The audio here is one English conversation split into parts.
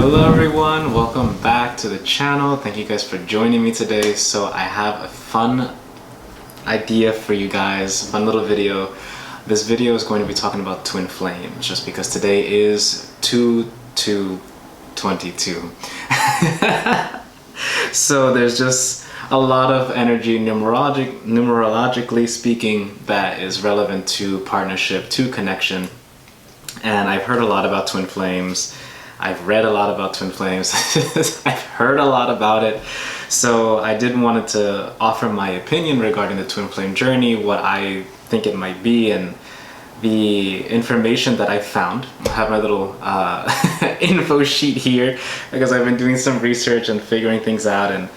Hello everyone, welcome back to the channel. Thank you guys for joining me today. So I have a fun idea for you guys, fun little video. This video is going to be talking about twin flames, just because today is 2/2/22. So there's just a lot of energy numerologically speaking that is relevant to partnership, to connection. And I've heard a lot about twin flames. I've read a lot about twin flames. I've heard a lot about it. So I did wanted to offer my opinion regarding the twin flame journey, what I think it might be, and the information that I found. I have my little info sheet here because I've been doing some research and figuring things out and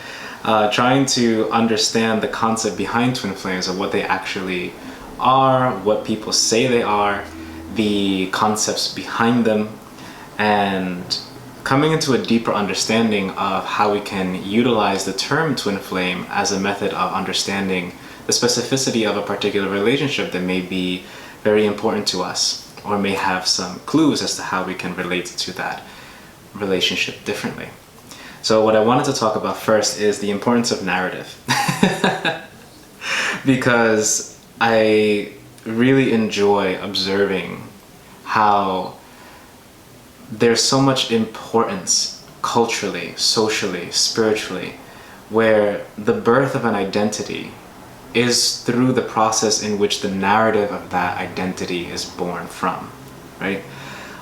trying to understand the concept behind twin flames of what they actually are, what people say they are, the concepts behind them, and coming into a deeper understanding of how we can utilize the term twin flame as a method of understanding the specificity of a particular relationship that may be very important to us, or may have some clues as to how we can relate to that relationship differently. So what I wanted to talk about first is the importance of narrative. Because I really enjoy observing how there's so much importance culturally, socially, spiritually, where the birth of an identity is through the process in which the narrative of that identity is born from, right?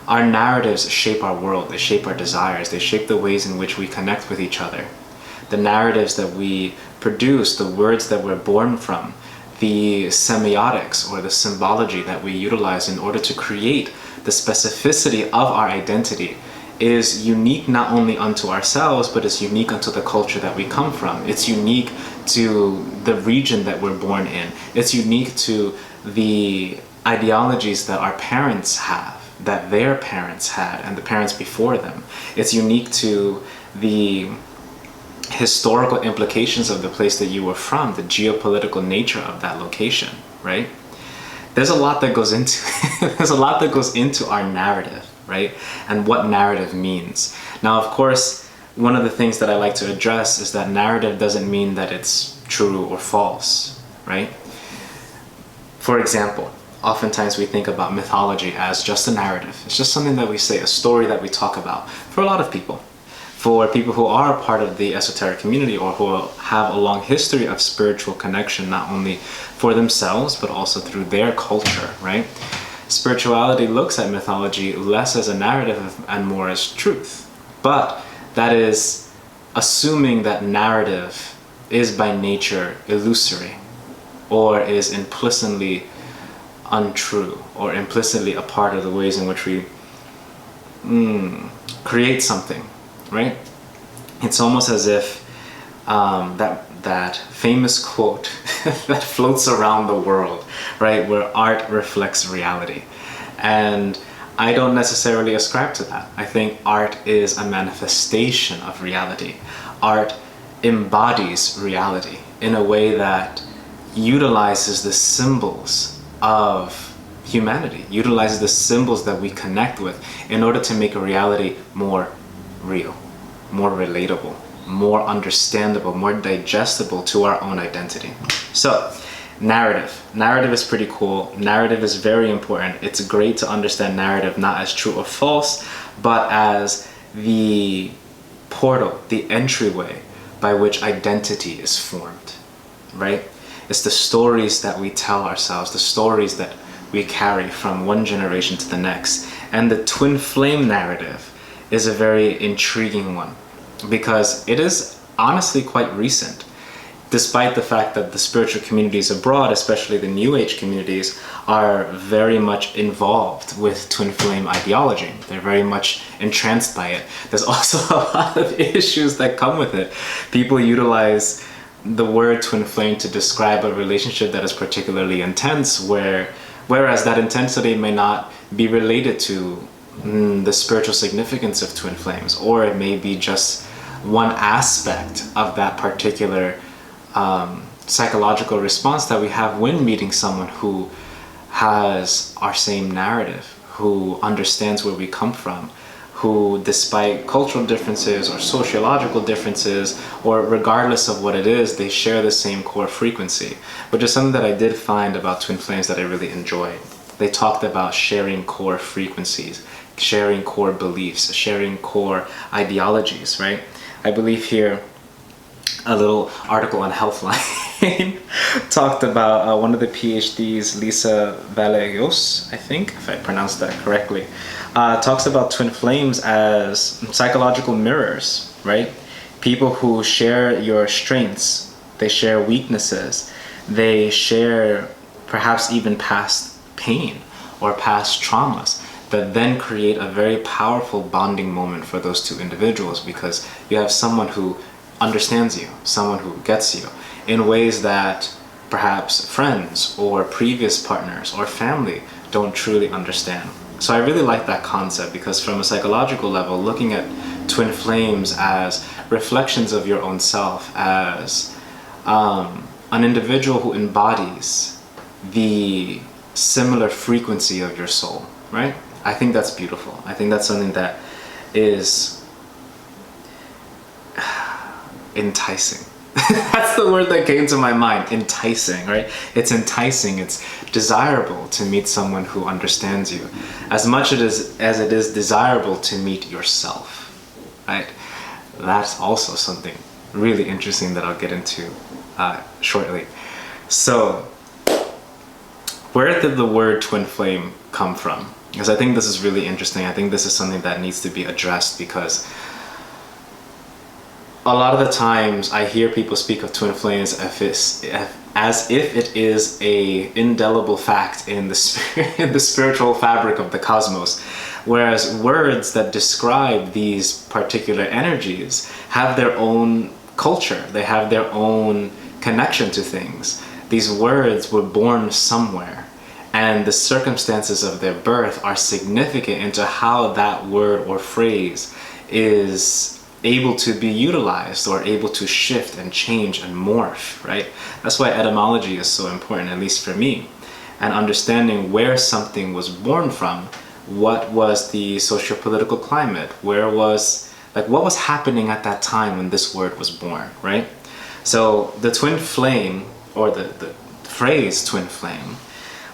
Our narratives shape our world, they shape our desires, they shape the ways in which we connect with each other. The narratives that we produce, the words that we're born from, the semiotics or the symbology that we utilize in order to create the specificity of our identity is unique not only unto ourselves, but it's unique unto the culture that we come from. It's unique to the region that we're born in. It's unique to the ideologies that our parents have, that their parents had, and the parents before them. It's unique to the historical implications of the place that you were from, the geopolitical nature of that location, right? There's a lot that goes into there's a lot that goes into our narrative, right? And what narrative means. Now, of course, one of the things that I like to address is that narrative doesn't mean that it's true or false, right? For example, oftentimes we think about mythology as just a narrative. It's just something that we say, a story that we talk about. For a lot of people. For people who are a part of the esoteric community or who have a long history of spiritual connection, not only for themselves, but also through their culture, right? Spirituality looks at mythology less as a narrative and more as truth. But that is assuming that narrative is by nature illusory, or is implicitly untrue, or implicitly a part of the ways in which we create something. Right? It's almost as if that famous quote that floats around the world, right? Where art reflects reality. And I don't necessarily ascribe to that. I think art is a manifestation of reality. Art embodies reality in a way that utilizes the symbols of humanity, utilizes the symbols that we connect with in order to make a reality more real, more relatable, more understandable, more digestible to our own identity. So, narrative. Narrative is pretty cool. Narrative is very important. It's great to understand narrative not as true or false, but as the portal, the entryway by which identity is formed, right? It's the stories that we tell ourselves, the stories that we carry from one generation to the next. And the twin flame narrative is a very intriguing one because it is honestly quite recent, despite the fact that the spiritual communities abroad, especially the New Age communities, are very much involved with twin flame ideology. They're very much entranced by it. There's also a lot of issues that come with it. People utilize the word twin flame to describe a relationship that is particularly intense, whereas that intensity may not be related to the spiritual significance of twin flames, or it may be just one aspect of that particular psychological response that we have when meeting someone who has our same narrative, who understands where we come from, who, despite cultural differences or sociological differences, or regardless of what it is, they share the same core frequency, which is something that I did find about twin flames that I really enjoyed. They talked about sharing core frequencies, sharing core beliefs, sharing core ideologies, right? I believe here a little article on Healthline talked about one of the PhDs, Lisa Vallejos, I think, if I pronounced that correctly, talks about twin flames as psychological mirrors, right? People who share your strengths, they share weaknesses, they share perhaps even past pain or past traumas, that then create a very powerful bonding moment for those two individuals, because you have someone who understands you, someone who gets you in ways that perhaps friends or previous partners or family don't truly understand. So I really like that concept, because from a psychological level, looking at twin flames as reflections of your own self, as an individual who embodies the similar frequency of your soul, right? I think that's beautiful. I think that's something that is enticing. That's the word that came to my mind, enticing, right? It's enticing, it's desirable to meet someone who understands you as much as it is desirable to meet yourself, right? That's also something really interesting that I'll get into shortly. So, where did the word twin flame come from? Because I think this is really interesting. I think this is something that needs to be addressed, because a lot of the times I hear people speak of twin flames as if it is a indelible fact in the spiritual fabric of the cosmos, whereas words that describe these particular energies have their own culture, they have their own connection to things. These words were born somewhere, and the circumstances of their birth are significant into how that word or phrase is able to be utilized or able to shift and change and morph, right? That's why etymology is so important, at least for me, and understanding where something was born from, what was the socio-political climate, what was happening at that time when this word was born, right? So the twin flame, or the phrase twin flame,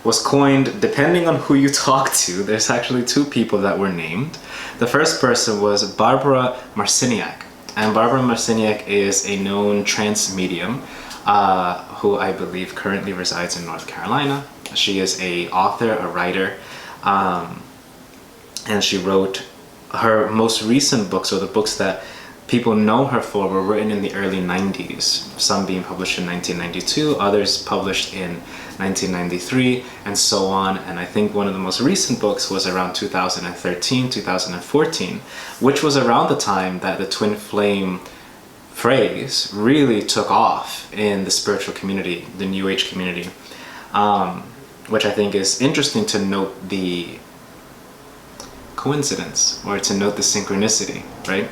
was coined depending on who you talk to. There's actually two people that were named. The first person was Barbara Marciniak, and Barbara Marciniak is a known trance medium who I believe currently resides in North Carolina. She is a author, a writer, and she wrote her most recent books, or the books that people know her for, were written in the early 90s, some being published in 1992, others published in 1993, and so on. And I think one of the most recent books was around 2013, 2014, which was around the time that the twin flame phrase really took off in the spiritual community, the New Age community, which I think is interesting to note the coincidence, or to note the synchronicity, right?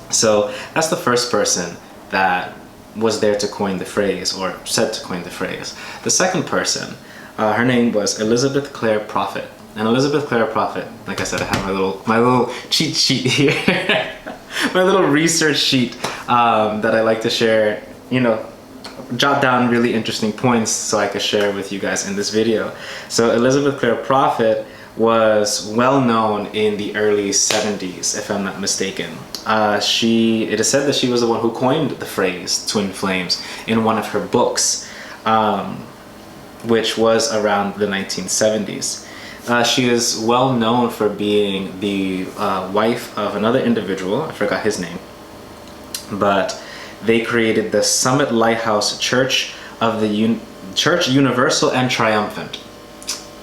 So that's the first person that was there to coin the phrase, or said to coin the phrase. The second person, her name was Elizabeth Clare Prophet. And Elizabeth Clare Prophet, like I said, I have my little cheat sheet here, my little research sheet that I like to share, jot down really interesting points so I could share with you guys in this video. So Elizabeth Clare Prophet was well known in the early 70s, if I'm not mistaken. It is said that she was the one who coined the phrase twin flames in one of her books, which was around the 1970s. She is well known for being the wife of another individual, I forgot his name, but they created the Summit Lighthouse Church of the Church Universal and Triumphant.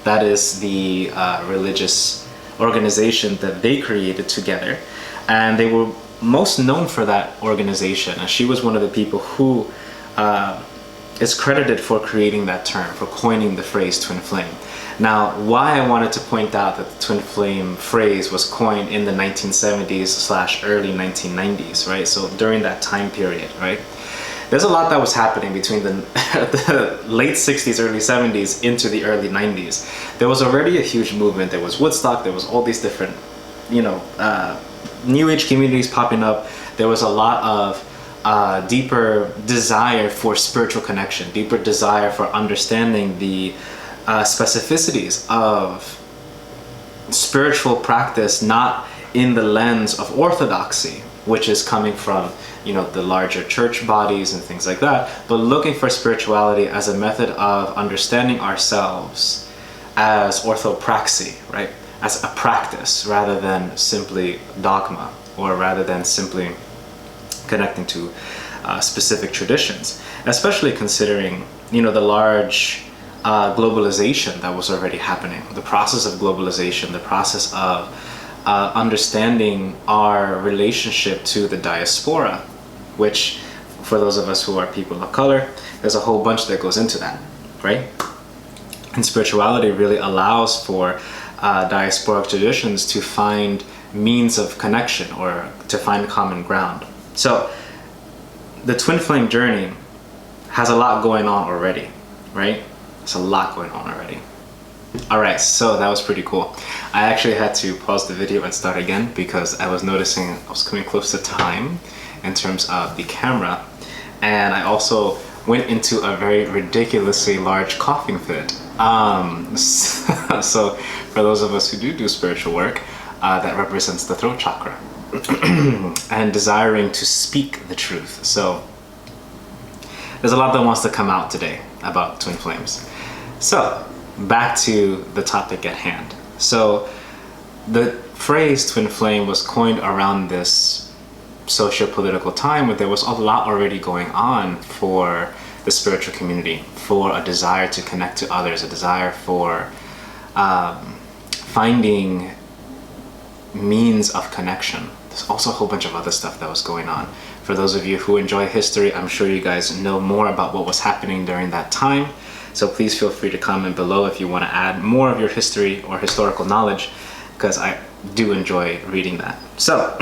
That is the religious organization that they created together, and they were most known for that organization, and she was one of the people who is credited for creating that term, for coining the phrase twin flame. Now, why I wanted to point out that the twin flame phrase was coined in the 1970s / early 1990s, right? So during that time period, right? There's a lot that was happening between the late 60s, early 70s into the early 90s. There was already a huge movement. There was Woodstock, there was all these different New Age communities popping up, there was a lot of deeper desire for spiritual connection, deeper desire for understanding the specificities of spiritual practice, not in the lens of orthodoxy, which is coming from the larger church bodies and things like that, but looking for spirituality as a method of understanding ourselves as orthopraxy, right? As a practice rather than simply dogma, or rather than simply connecting to specific traditions, especially considering the large globalization that was already happening, the process of globalization, the process of understanding our relationship to the diaspora, which for those of us who are people of color, there's a whole bunch that goes into that, right? And spirituality really allows for diasporic traditions to find means of connection or to find common ground. So the twin flame journey has a lot going on already, right? There's a lot going on already. All right, so that was pretty cool. I actually had to pause the video and start again because I was noticing I was coming close to time in terms of the camera, and I also went into a very ridiculously large coughing fit. So for those of us who do spiritual work, that represents the throat chakra and desiring to speak the truth. So there's a lot that wants to come out today about twin flames. So back to the topic at hand. So the phrase twin flame was coined around this socio-political time where there was a lot already going on for the spiritual community, for a desire to connect to others, a desire for finding means of connection. There's also a whole bunch of other stuff that was going on. For those of you who enjoy history, I'm sure you guys know more about what was happening during that time. So please feel free to comment below if you want to add more of your history or historical knowledge, because I do enjoy reading that. So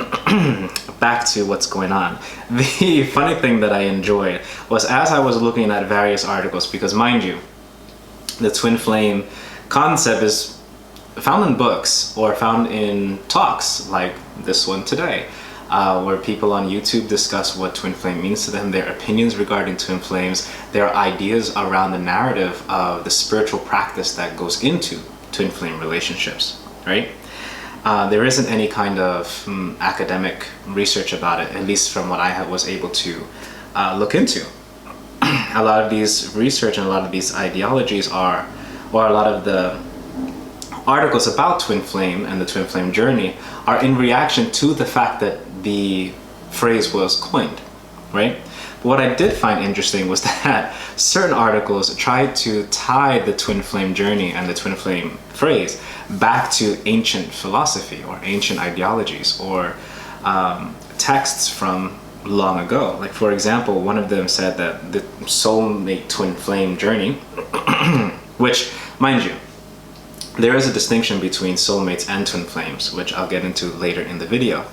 back to what's going on. The funny thing that I enjoyed was as I was looking at various articles, because mind you, the twin flame concept is found in books or found in talks like this one today, where people on YouTube discuss what twin flame means to them, their opinions regarding twin flames, their ideas around the narrative of the spiritual practice that goes into twin flame relationships, right? There isn't any kind of academic research about it, at least from what I was able to look into. A lot of these research and a lot of these ideologies or a lot of the articles about twin flame and the twin flame journey are in reaction to the fact that the phrase was coined, right? But what I did find interesting was that certain articles tried to tie the twin flame journey and the twin flame phrase back to ancient philosophy or ancient ideologies or texts from long ago. Like for example, one of them said that the soulmate twin flame journey, which mind you, there is a distinction between soulmates and twin flames, which I'll get into later in the video.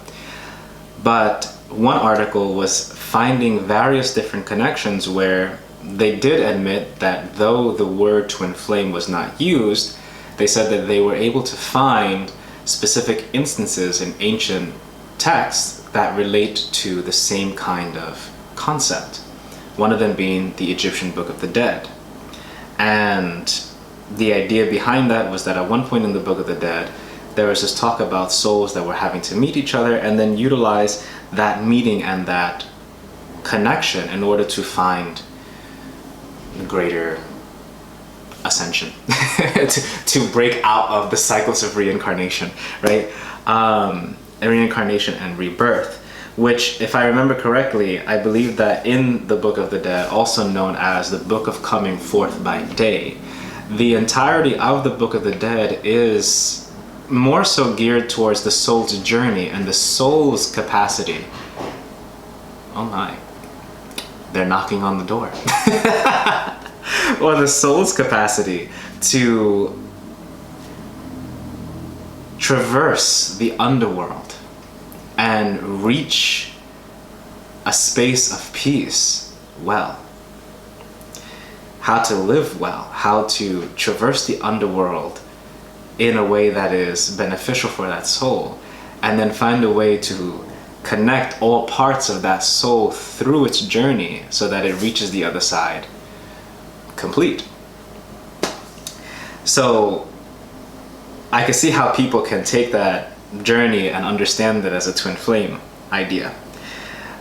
But one article was finding various different connections where they did admit that though the word twin flame was not used, they said that they were able to find specific instances in ancient texts that relate to the same kind of concept. One of them being the Egyptian Book of the Dead. And the idea behind that was that at one point in the Book of the Dead, there was this talk about souls that were having to meet each other and then utilize that meeting and that connection in order to find greater ascension, to break out of the cycles of reincarnation, right? Reincarnation and rebirth, which, if I remember correctly, I believe that in the Book of the Dead, also known as the Book of Coming Forth by Day, the entirety of the Book of the Dead is more so geared towards the soul's journey and the soul's capacity. Oh my, they're knocking on the door. Or the soul's capacity to traverse the underworld and reach a space of peace well. How to live well, how to traverse the underworld in a way that is beneficial for that soul, and then find a way to connect all parts of that soul through its journey so that it reaches the other side complete. So I can see how people can take that journey and understand it as a twin flame idea.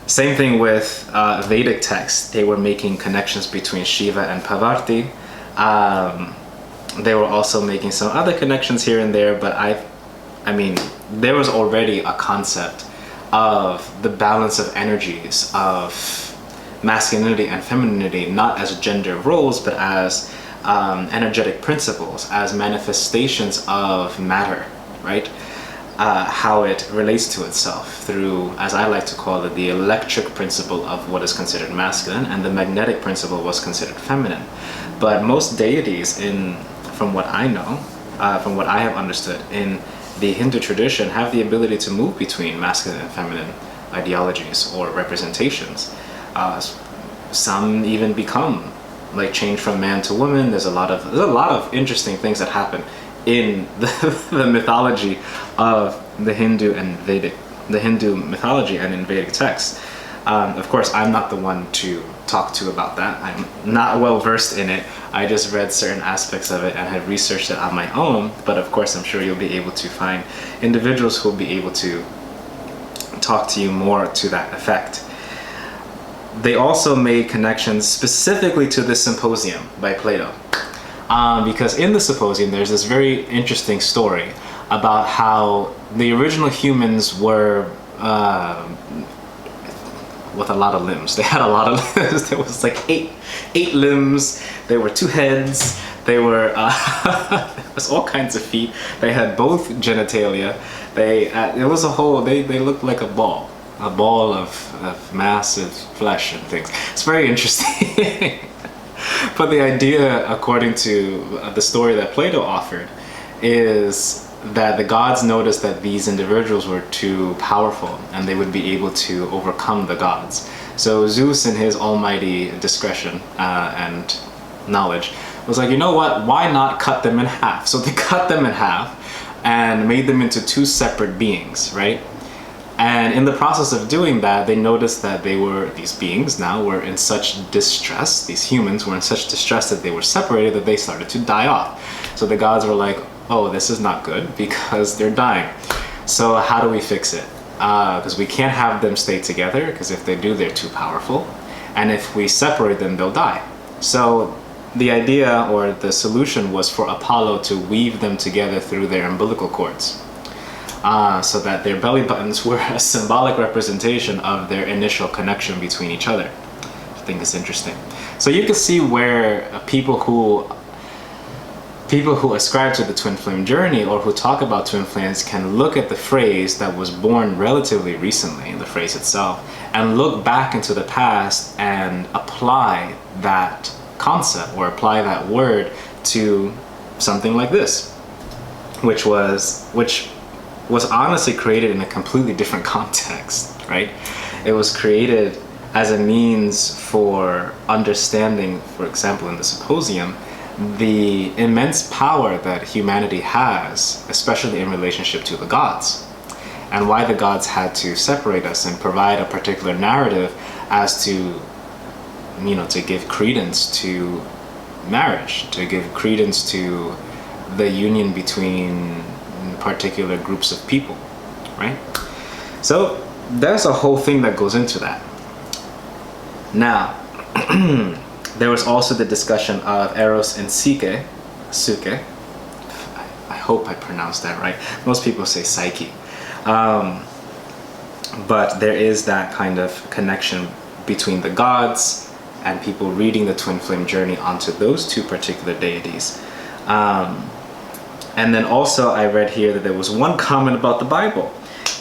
Same thing with Vedic texts. They were making connections between Shiva and Parvati. They were also making some other connections here and there, but I mean, there was already a concept of the balance of energies, of masculinity and femininity, not as gender roles, but as energetic principles, as manifestations of matter, right? How it relates to itself through, as I like to call it, the electric principle of what is considered masculine, and the magnetic principle was considered feminine. But most deities, from what I know, from what I have understood in the Hindu tradition, have the ability to move between masculine and feminine ideologies or representations. Some even become like change from man to woman. There's a lot of interesting things that happen in the mythology of the Hindu mythology and in Vedic texts. Of course, I'm not the one to talk to about that. I'm not well versed in it. I just read certain aspects of it and have researched it on my own. But of course, I'm sure you'll be able to find individuals who will be able to talk to you more to that effect. They also made connections specifically to this symposium by Plato. Because in the symposium, there's this very interesting story about how the original humans were with a lot of limbs. They had a lot of limbs. There was like eight limbs. There were 2 heads. There was all kinds of feet. They had both genitalia. It was a whole. They looked like a ball of massive flesh and things. It's very interesting. But the idea, according to the story that Plato offered, is that the gods noticed that these individuals were too powerful and they would be able to overcome the gods. So Zeus, in his almighty discretion and knowledge, was like, you know what, why not cut them in half? So they cut them in half and made them into 2 separate beings, right? And in the process of doing that, they noticed that these beings now were in such distress, these humans were in such distress that they were separated, that they started to die off. So the gods were like, oh, this is not good because they're dying. So how do we fix it? Because we can't have them stay together, because if they do, they're too powerful. And if we separate them, they'll die. So the idea or the solution was for Apollo to weave them together through their umbilical cords. So that their belly buttons were a symbolic representation of their initial connection between each other. I think it's interesting. So you can see where people who ascribe to the twin flame journey or who talk about twin flames can look at the phrase that was born relatively recently, the phrase itself, and look back into the past and apply that concept or apply that word to something like this, which was honestly created in a completely different context, right? It was created as a means for understanding, for example, in the symposium, the immense power that humanity has, especially in relationship to the gods, and why the gods had to separate us and provide a particular narrative as to, to give credence to marriage, to give credence to the union between particular groups of people, right? So there's a whole thing that goes into that. Now, there was also the discussion of Eros and Psyche. I hope I pronounced that right. Most people say Psyche. But there is that kind of connection between the gods and people reading the twin flame journey onto those 2 particular deities. And then also I read here that there was one comment about the Bible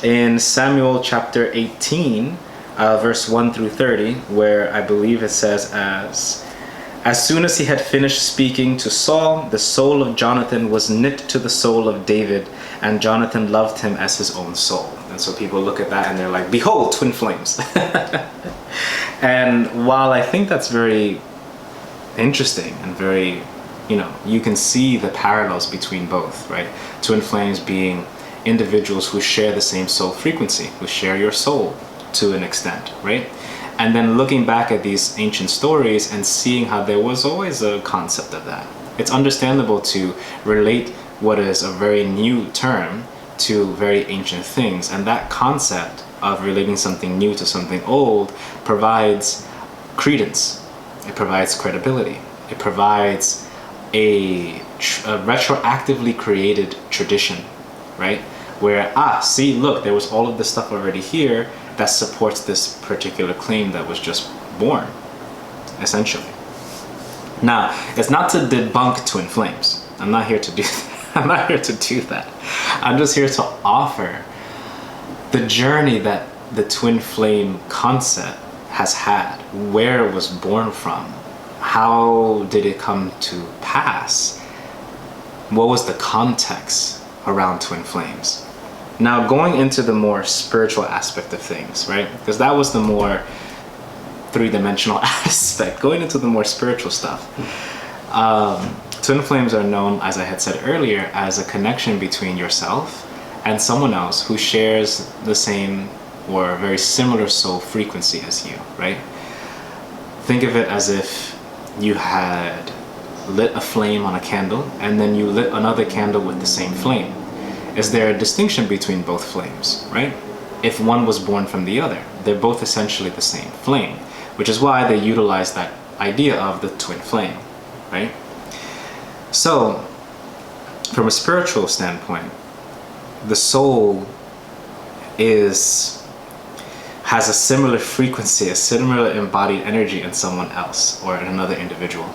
in Samuel chapter 18, verse 1 through 30, where I believe it says, as soon as he had finished speaking to Saul, the soul of Jonathan was knit to the soul of David, and Jonathan loved him as his own soul. And so people look at that and they're like, behold, twin flames. And while I think that's very interesting and very, you can see the parallels between both, right? Twin flames being individuals who share the same soul frequency, who share your soul to an extent, right? And then looking back at these ancient stories and seeing how there was always a concept of that. It's understandable to relate what is a very new term to very ancient things, and that concept of relating something new to something old provides credence, it provides credibility, it provides a retroactively created tradition, right? Where, see, look, there was all of this stuff already here that supports this particular claim that was just born, essentially. Now, it's not to debunk twin flames. I'm not here to do that. I'm not here to do that. I'm just here to offer the journey that the twin flame concept has had, where it was born from, how did it come to pass, what was the context around twin flames. Now, going into the more spiritual aspect of things, right? Because that was the more three-dimensional aspect. Going into the more spiritual stuff. Twin flames are known, as I had said earlier, as a connection between yourself and someone else who shares the same or very similar soul frequency as you, right? Think of it as if you had lit a flame on a candle and then you lit another candle with the same flame. Is there a distinction between both flames, right? If one was born from the other, they're both essentially the same flame, which is why they utilize that idea of the twin flame, right? So, from a spiritual standpoint, the soul has a similar frequency, a similar embodied energy in someone else or in another individual.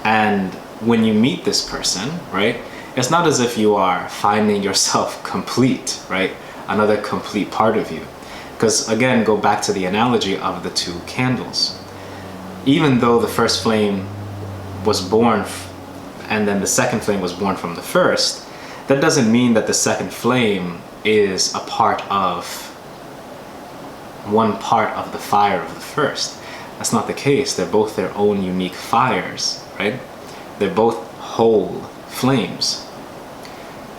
And when you meet this person, right, it's not as if you are finding yourself complete, right? Another complete part of you. Because again, go back to the analogy of the two candles. Even though the first flame was born and then the second flame was born from the first, that doesn't mean that the second flame is a part of one part of the fire of the first. That's not the case. They're both their own unique fires, right? They're both whole flames.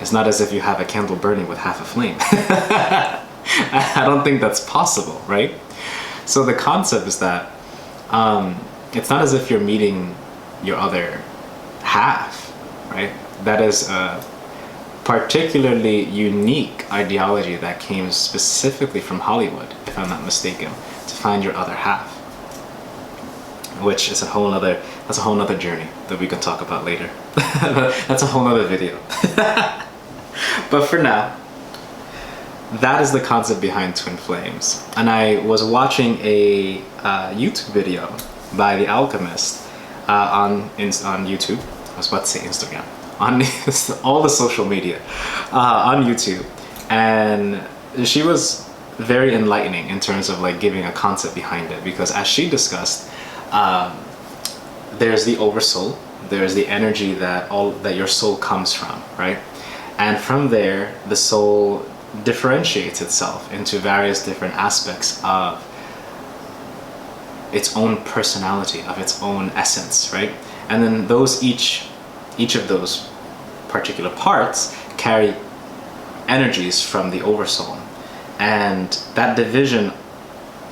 It's not as if you have a candle burning with half a flame. I don't think that's possible, right? So the concept is that it's not as if you're meeting your other half, right? That is a particularly unique ideology that came specifically from Hollywood, if I'm not mistaken, to find your other half, which is that's a whole nother journey that we can talk about later. That's a whole nother video. But for now, that is the concept behind twin flames. And I was watching a YouTube video by The Alchemist on YouTube. I was about to say Instagram. On all the social media on YouTube. And she was very enlightening in terms of like giving a concept behind it, because as she discussed, there's the oversoul, there's the energy that your soul comes from, right? And from there, the soul differentiates itself into various different aspects of its own personality, of its own essence, right? And then each of those particular parts carry energies from the oversoul. And that division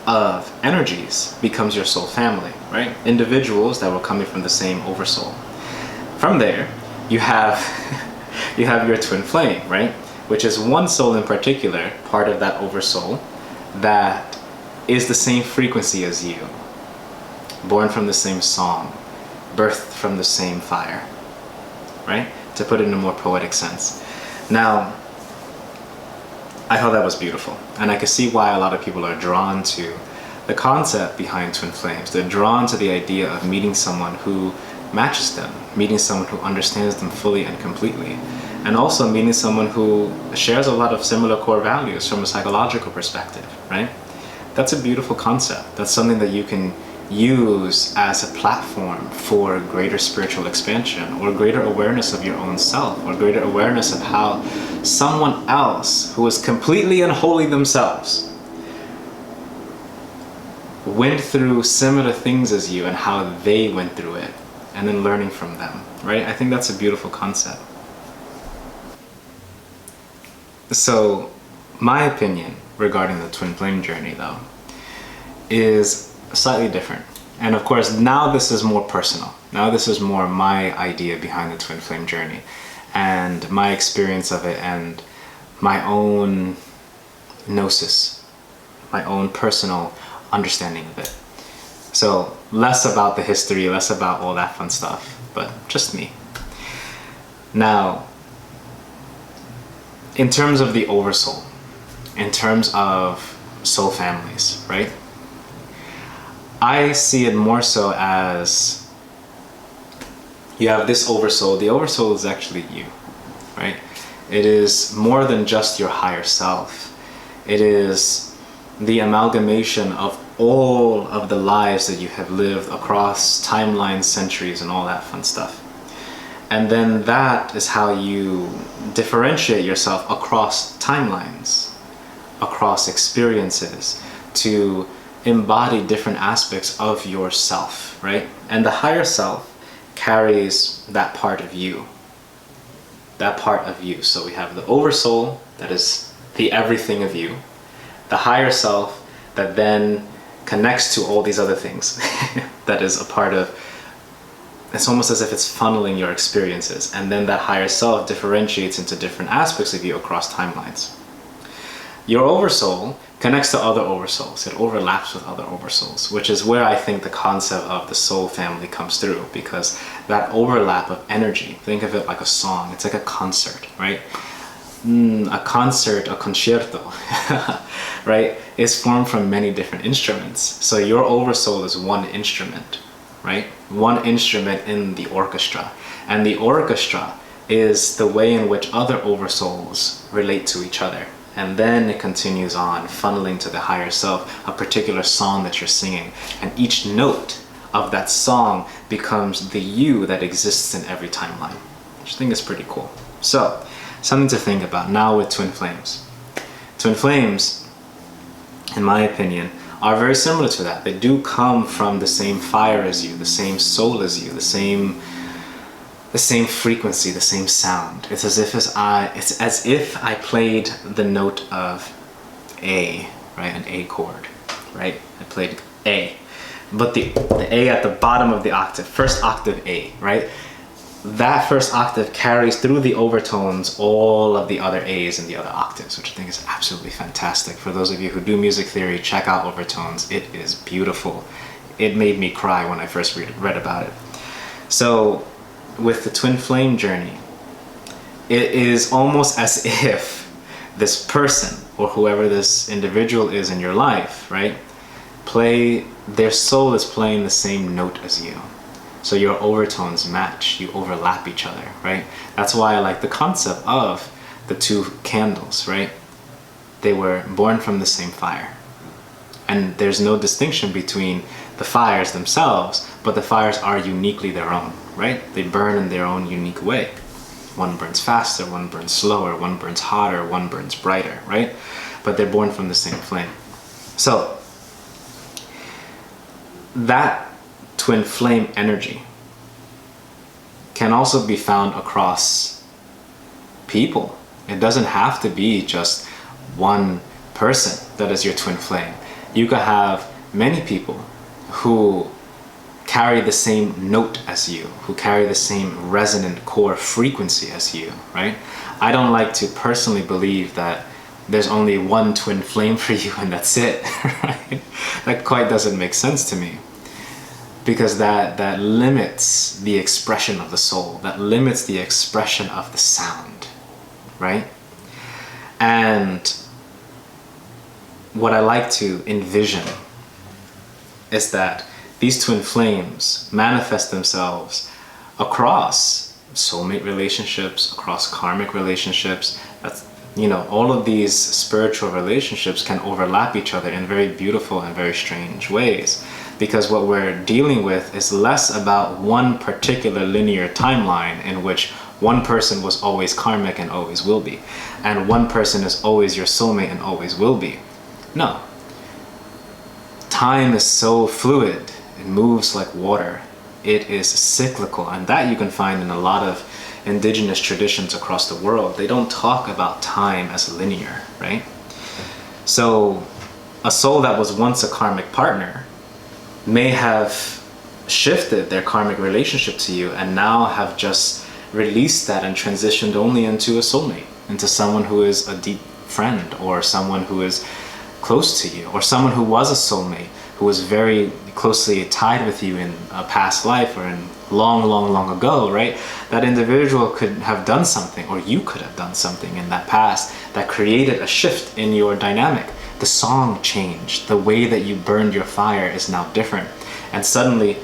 of energies becomes your soul family, right? Individuals that were coming from the same oversoul. From there, you have your twin flame, right? Which is one soul in particular, part of that oversoul, that is the same frequency as you, born from the same song, birthed from the same fire, right? To put it in a more poetic sense. Now, I thought that was beautiful, and I could see why a lot of people are drawn to the concept behind twin flames. They're drawn to the idea of meeting someone who matches them, meeting someone who understands them fully and completely, and also meeting someone who shares a lot of similar core values from a psychological perspective, right? That's a beautiful concept. That's something that you can use as a platform for greater spiritual expansion, or greater awareness of your own self, or greater awareness of how someone else who is completely unholy themselves went through similar things as you and how they went through it, and then learning from them, right? I think that's a beautiful concept. So, my opinion regarding the twin flame journey, though, is slightly different. And of course, now this is more personal. Now this is more my idea behind the twin flame journey and my experience of it and my own gnosis, my own personal understanding of it. So less about the history, less about all that fun stuff, but just me. Now, in terms of the oversoul, in terms of soul families, right? I see it more so as you have this oversoul. The oversoul is actually you, right? It is more than just your higher self. It is the amalgamation of all of the lives that you have lived across timelines, centuries, and all that fun stuff. And then that is how you differentiate yourself across timelines, across experiences, to embody different aspects of yourself, right? And the higher self carries that part of you. That part of you. So we have the oversoul, that is the everything of you. The higher self that then connects to all these other things. That is a part of, it's almost as if it's funneling your experiences. And then that higher self differentiates into different aspects of you across timelines. Your oversoul connects to other oversouls. It overlaps with other oversouls, which is where I think the concept of the soul family comes through, because that overlap of energy, think of it like a song. It's like a concert, right? A concert, a concerto, right, is formed from many different instruments. So your oversoul is one instrument, right? One instrument in the orchestra. And the orchestra is the way in which other oversouls relate to each other. And then it continues on, funneling to the higher self, a particular song that you're singing. And each note of that song becomes the you that exists in every timeline, which I think is pretty cool. So, something to think about now with twin flames. Twin flames, in my opinion, are very similar to that. They do come from the same fire as you, the same soul as you, the same frequency, the same sound. It's as if I played the note of A, right? An A chord, right? I played A. But the A at the bottom of the octave, first octave A, right? That first octave carries through the overtones all of the other A's in the other octaves, which I think is absolutely fantastic. For those of you who do music theory, check out overtones. It is beautiful. It made me cry when I first read about it. So, with the twin flame journey, it is almost as if this person or whoever this individual is in your life, right, their soul is playing the same note as you. So your overtones match, you overlap each other, right? That's why I like the concept of the two candles, right? They were born from the same fire. And there's no distinction between the fires themselves, but the fires are uniquely their own, right? They burn in their own unique way. One burns faster, one burns slower, one burns hotter, one burns brighter, right? But they're born from the same flame. So, that twin flame energy can also be found across people. It doesn't have to be just one person that is your twin flame. You could have many people who carry the same note as you, who carry the same resonant core frequency as you, right? I don't like to personally believe that there's only one twin flame for you and that's it, right? That quite doesn't make sense to me, because that limits the expression of the soul, that limits the expression of the sound, right? And what I like to envision is that these twin flames manifest themselves across soulmate relationships, across karmic relationships. That's, all of these spiritual relationships can overlap each other in very beautiful and very strange ways, because what we're dealing with is less about one particular linear timeline in which one person was always karmic and always will be, and one person is always your soulmate and always will be. No. Time is so fluid. It moves like water. It is cyclical, and that you can find in a lot of indigenous traditions across the world, they don't talk about time as linear, right? So a soul that was once a karmic partner may have shifted their karmic relationship to you and now have just released that and transitioned only into a soulmate, into someone who is a deep friend, or someone who is close to you, or someone who was a soulmate, who was very closely tied with you in a past life or in long ago, right? That individual could have done something, or you could have done something in that past that created a shift in your dynamic. The song changed. The way that you burned your fire is now different. And suddenly,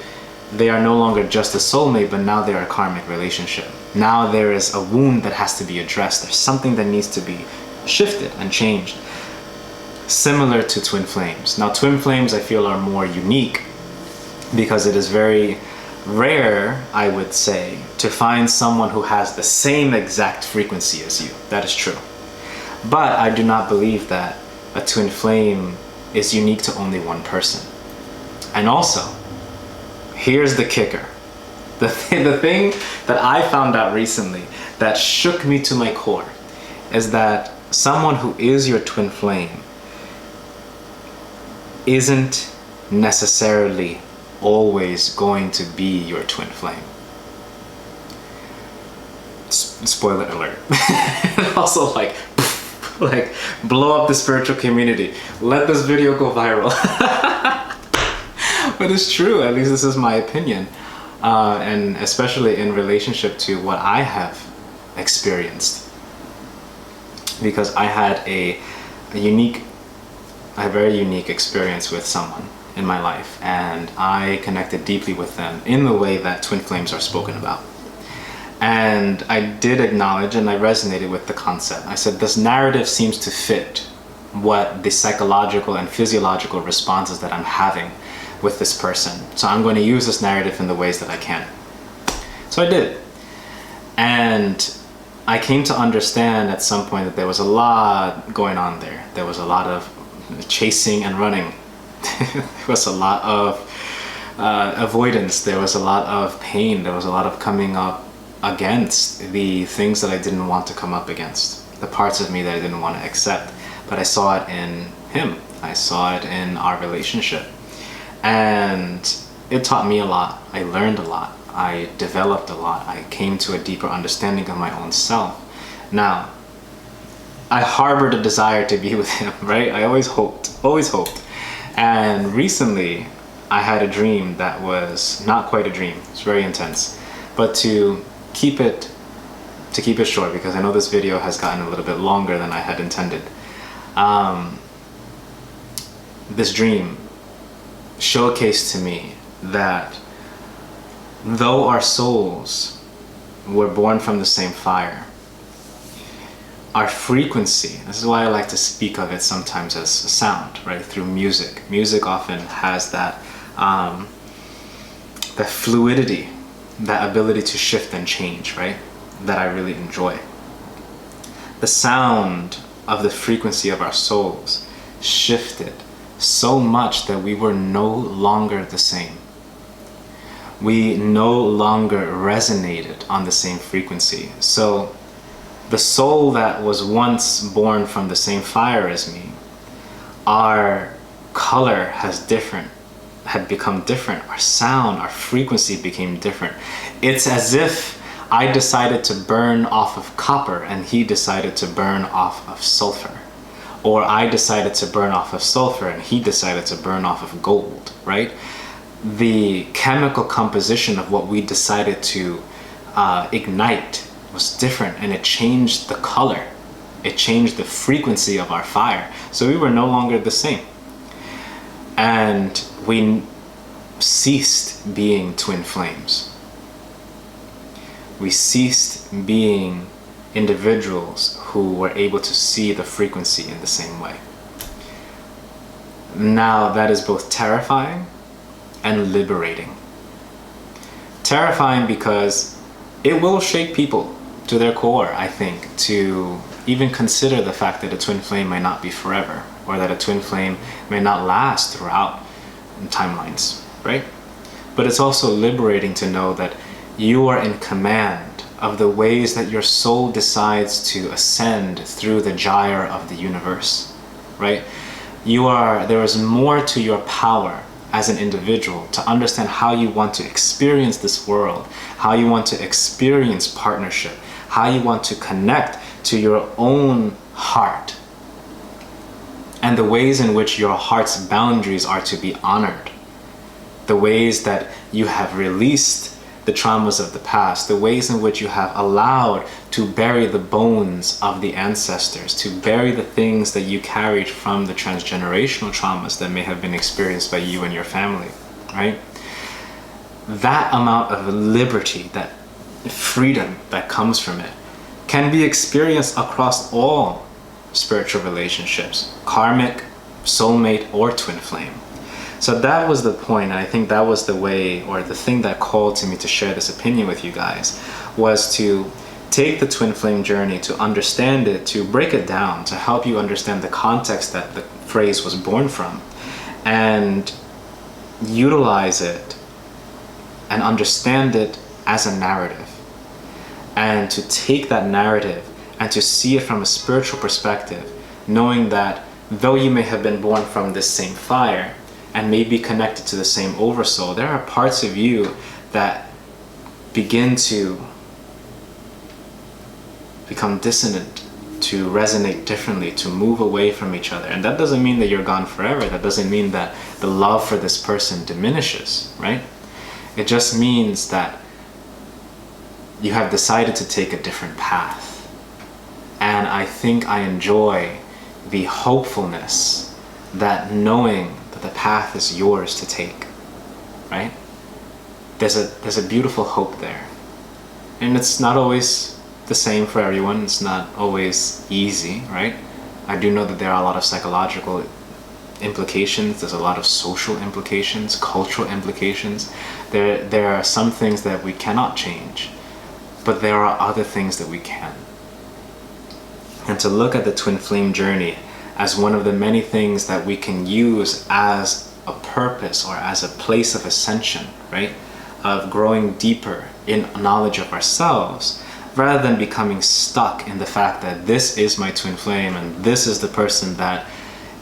they are no longer just a soulmate, but now they're a karmic relationship. Now there is a wound that has to be addressed. There's something that needs to be shifted and changed. Similar to twin flames. Now, twin flames I feel are more unique because it is very rare, I would say, to find someone who has the same exact frequency as you. That is true. But I do not believe that a twin flame is unique to only one person. And also, here's the kicker. The thing that I found out recently that shook me to my core is that someone who is your twin flame isn't necessarily always going to be your twin flame. Spoiler alert. Also, like blow up the spiritual community. Let this video go viral. But it's true, at least this is my opinion. And especially in relationship to what I have experienced. Because I had a very unique experience with someone in my life, and I connected deeply with them in the way that twin flames are spoken about. And I did acknowledge, and I resonated with the concept. I said, this narrative seems to fit what the psychological and physiological responses that I'm having with this person. So I'm going to use this narrative in the ways that I can. So I did. And I came to understand at some point that there was a lot going on there. There was a lot of chasing and running. There was a lot of avoidance. There was a lot of pain. There was a lot of coming up against the things that I didn't want to come up against, the parts of me that I didn't want to accept. But I saw it in him. I saw it in our relationship. And it taught me a lot. I learned a lot. I developed a lot. I came to a deeper understanding of my own self. Now, I harbored a desire to be with him, right? I always hoped. And recently, I had a dream that was not quite a dream. It's very intense. But to keep it short, because I know this video has gotten a little bit longer than I had intended. This dream showcased to me that though our souls were born from the same fire, our frequency, this is why I like to speak of it sometimes as sound, right, through music. Music often has that fluidity, that ability to shift and change, right, that I really enjoy. The sound of the frequency of our souls shifted so much that we were no longer the same. We no longer resonated on the same frequency. So the soul that was once born from the same fire as me, our color had become different. Our sound, our frequency became different. It's as if I decided to burn off of copper and he decided to burn off of sulfur. Or I decided to burn off of sulfur and he decided to burn off of gold, right? The chemical composition of what we decided to ignite was different, and it changed the color. It changed the frequency of our fire. So we were no longer the same. And we ceased being twin flames. We ceased being individuals who were able to see the frequency in the same way. Now that is both terrifying and liberating. Terrifying because it will shake people to their core, I think, to even consider the fact that a twin flame may not be forever, or that a twin flame may not last throughout timelines, right? But it's also liberating to know that you are in command of the ways that your soul decides to ascend through the gyre of the universe, right? There is more to your power as an individual to understand how you want to experience this world, how you want to experience partnership, how you want to connect to your own heart, and the ways in which your heart's boundaries are to be honored, the ways that you have released the traumas of the past, the ways in which you have allowed to bury the bones of the ancestors, to bury the things that you carried from the transgenerational traumas that may have been experienced by you and your family, right? That amount of liberty, that freedom that comes from it, can be experienced across all spiritual relationships, karmic, soulmate, or twin flame. So that was the point, and I think that was the way, or the thing that called to me to share this opinion with you guys, was to take the twin flame journey, to understand it, to break it down, to help you understand the context that the phrase was born from, and utilize it and understand it as a narrative. And to take that narrative and to see it from a spiritual perspective, knowing that though you may have been born from this same fire, and may be connected to the same oversoul, there are parts of you that begin to become dissonant, to resonate differently, to move away from each other. And that doesn't mean that you're gone forever. That doesn't mean that the love for this person diminishes, right? It just means that you have decided to take a different path. And I think I enjoy the hopefulness that knowing the path is yours to take, right? There's a beautiful hope there. And it's not always the same for everyone. It's not always easy, right? I do know that there are a lot of psychological implications. There's a lot of social implications, cultural implications. There are some things that we cannot change, but there are other things that we can. And to look at the twin flame journey as one of the many things that we can use as a purpose or as a place of ascension, right? Of growing deeper in knowledge of ourselves, rather than becoming stuck in the fact that this is my twin flame and this is the person that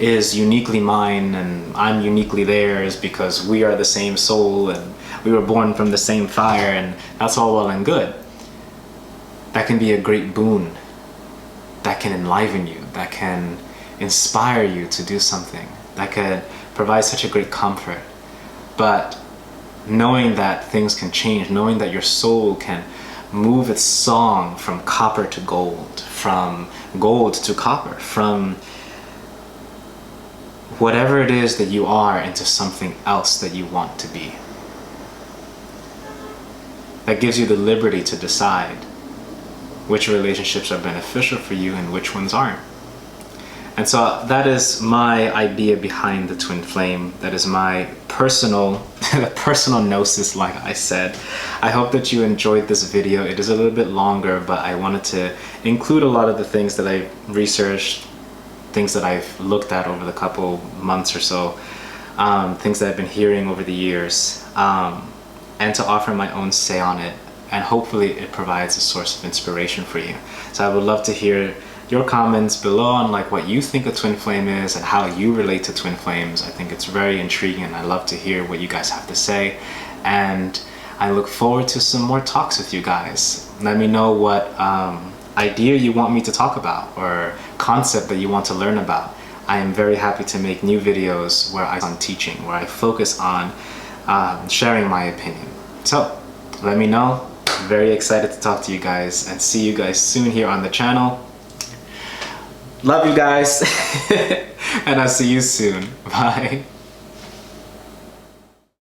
is uniquely mine and I'm uniquely theirs because we are the same soul and we were born from the same fire, and that's all well and good. That can be a great boon, that can enliven you, that can inspire you to do something, that could provide such a great comfort. But knowing that things can change, knowing that your soul can move its song from copper to gold, from gold to copper, from whatever it is that you are into something else that you want to be. That gives you the liberty to decide which relationships are beneficial for you and which ones aren't. And so that is my idea behind the twin flame. That is my personal gnosis, like I said. I hope that you enjoyed this video. It is a little bit longer, but I wanted to include a lot of the things that I've researched, things that I've looked at over the couple months or so, things that I've been hearing over the years, and to offer my own say on it. And hopefully it provides a source of inspiration for you. So I would love to hear your comments below on like what you think a twin flame is and how you relate to twin flames. I think it's very intriguing, and I love to hear what you guys have to say. And I look forward to some more talks with you guys. Let me know what idea you want me to talk about or concept that you want to learn about. I am very happy to make new videos where I'm teaching, where I focus on sharing my opinion. So let me know. I'm very excited to talk to you guys and see you guys soon here on the channel. Love you guys, and I'll see you soon. Bye.